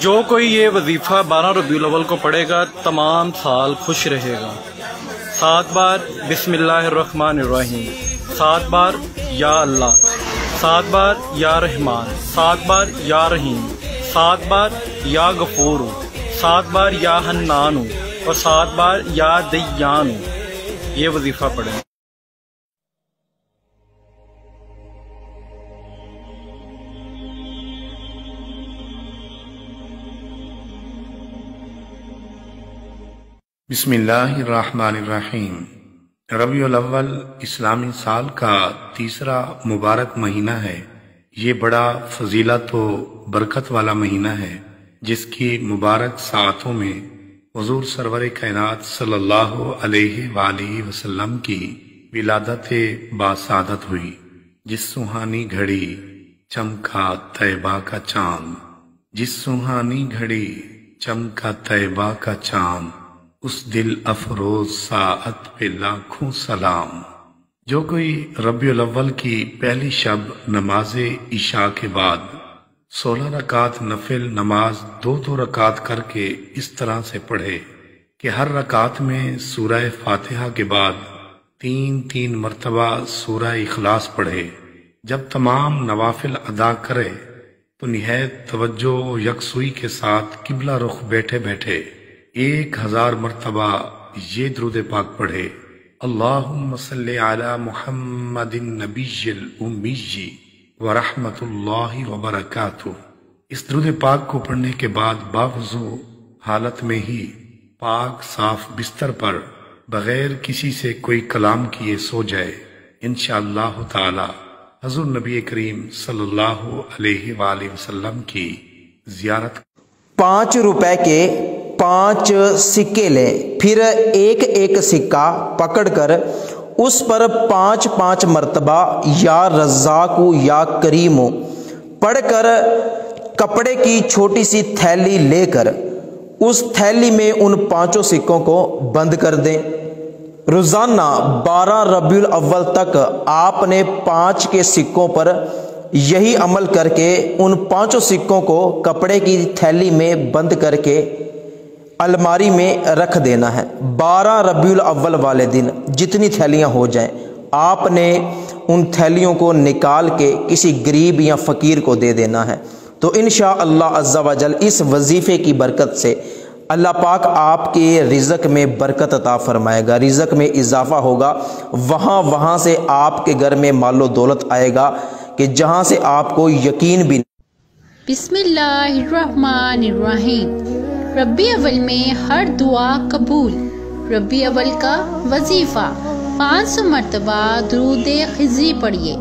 جو کوئی یہ وظیفہ 12 ربیع الاول کو پڑھے گا تمام سال خوش رہے گا۔ 7 بار بسم اللہ الرحمن الرحیم، 7 بار یا اللہ، 7 بار یا رحمان، 7 بار یا رحیم، 7 بار یا غفور، 7 بار یا حنان اور 7 بار یا دیان، یہ وظیفہ پڑھیں۔ بسم اللہ الرحمن الرحیم۔ ربیع الاول اسلامی سال کا تیسرا مبارک مہینہ ہے۔ یہ بڑا فضیلت و برکت والا مہینہ ہے جس کی مبارک ساعتوں میں حضور سرور کائنات صلی اللہ علیہ وآلہ وسلم کی ولادت باسعادت ہوئی۔ جس سہانی گھڑی چمکا طیبہ کا چاند، جس سہانی گھڑی چمکا طیبہ کا چاند، اس دل افروز ساعت پہ لاکھوں سلام۔ جو کوئی ربیع الاول کی پہلی شب نماز عشاء کے بعد 16 رکعت نفل نماز 2 رکعت کر کے اس طرح سے پڑھے کہ ہر رکعت میں سورہ فاتحہ کے بعد 3 مرتبہ سورہ اخلاص پڑھے۔ جب تمام نوافل ادا کرے تو نہایت توجہ و یکسوئی کے ساتھ قبلہ رخ بیٹھے بیٹھے 1000 مرتبہ یہ درود پاک پڑھے۔ اللہم صلی علی محمد النبی الامی ورحمۃ اللہ وبرکاتہ۔ اس درود پاک کو پڑھنے کے بعد باوضو حالت میں ہی پاک صاف بستر پر بغیر کسی سے کوئی کلام کیے سو جائے۔ انشاءاللہ تعالی حضور نبی کریم صلی اللہ علیہ وآلہ وسلم کی زیارت۔ 5 روپے کے 5 سکے لیں، پھر ایک سکہ پکڑ کر اس پر 5 مرتبہ یا رزاق یا کریم پڑھ کر کپڑے کی چھوٹی سی تھیلی لے کر اس تھیلی میں ان 5 سکوں کو بند کر دیں۔ روزانہ 12 ربیع الاول تک آپ نے 5 کے سکوں پر یہی عمل کر کے ان 5 سکوں کو کپڑے کی تھیلی میں بند کر کے الماری میں رکھ دینا ہے۔ 12 ربیع الاول والے دن جتنی تھیلیاں ہو جائیں آپ نے ان تھیلیوں کو نکال کے کسی غریب یا فقیر کو دے دینا ہے۔ تو انشاءاللہ عز و جل اس وظیفے کی برکت سے اللہ پاک آپ کے رزق میں برکت عطا فرمائے گا، رزق میں اضافہ ہوگا، وہاں سے آپ کے گھر میں مال و دولت آئے گا کہ جہاں سے آپ کو یقین بھی۔ بسم اللہ الرحمن الرحیم۔ ربیع اول میں ہر دعا قبول۔ ربیع اول کا وظیفہ 500 مرتبہ درود خضری پڑھیے۔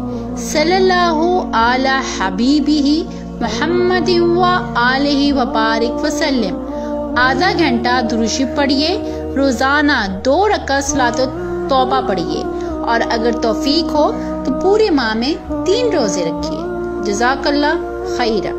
صلی اللہ علی حبیبہ محمد و آلہ وبارک وسلم۔ آدھا گھنٹہ درود شریف پڑھیے۔ روزانہ 2 رکعت صلاۃ توبہ پڑھیے، اور اگر توفیق ہو تو پورے ماہ میں 3 روزے رکھیے۔ جزاک اللہ خیرہ۔